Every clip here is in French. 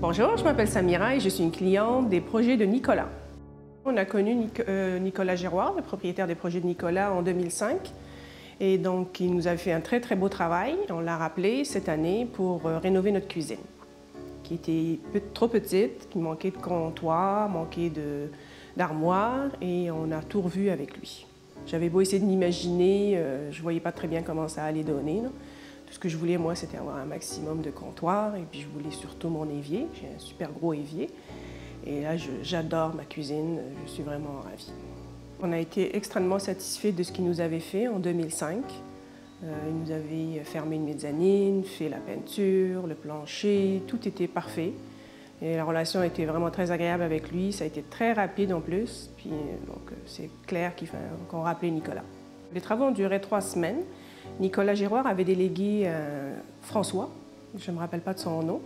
Bonjour, je m'appelle Samira et je suis une cliente des projets de Nicolas. On a connu Nicolas Giroir, le propriétaire des projets de Nicolas, en 2005. Et donc, il nous a fait un très beau travail. On l'a rappelé cette année pour rénover notre cuisine, qui était trop petite, qui manquait de comptoir, manquait d'armoire, et on a tout revu avec lui. J'avais beau essayer de m'imaginer, je ne voyais pas très bien comment ça allait donner, là. Tout ce que je voulais, moi, c'était avoir un maximum de comptoirs, et puis je voulais surtout mon évier. J'ai un super gros évier. Et là, j'adore ma cuisine, je suis vraiment ravie. On a été extrêmement satisfaits de ce qu'il nous avait fait en 2005. Il nous avait fermé une mezzanine, fait la peinture, le plancher, tout était parfait. Et la relation était vraiment très agréable avec lui, ça a été très rapide en plus. Puis donc c'est clair qu'on rappelait Nicolas. Les travaux ont duré 3 semaines. Nicolas Giroir avait délégué François, je ne me rappelle pas de son nom.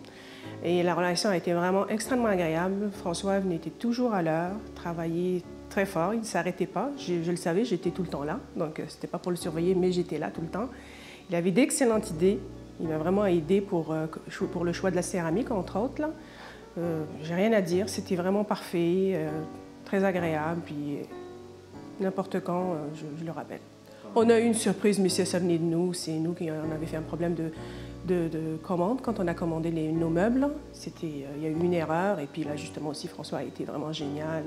Et la relation a été vraiment extrêmement agréable. François était toujours à l'heure, travaillait très fort, il ne s'arrêtait pas. Je le savais, j'étais tout le temps là, donc c'était pas pour le surveiller, mais j'étais là tout le temps. Il avait d'excellentes idées. Il m'a vraiment aidé pour le choix de la céramique, entre autres. Là. J'ai rien à dire, c'était vraiment parfait, très agréable, puis n'importe quand, je le rappelle. On a eu une surprise, mais ça venait de nous. C'est nous qui en avait fait un problème de commande quand on a commandé nos meubles. Il y a eu une erreur, et puis là, justement aussi, François a été vraiment génial,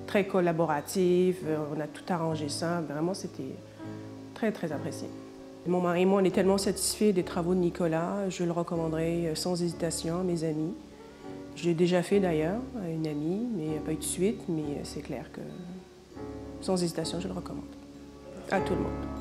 très collaboratif. On a tout arrangé ça. Vraiment, c'était très apprécié. Mon mari et moi, on est tellement satisfaits des travaux de Nicolas. Je le recommanderais sans hésitation à mes amis. Je l'ai déjà fait d'ailleurs à une amie, mais il n'y a pas eu de suite. Mais c'est clair que sans hésitation, je le recommande à tout le monde.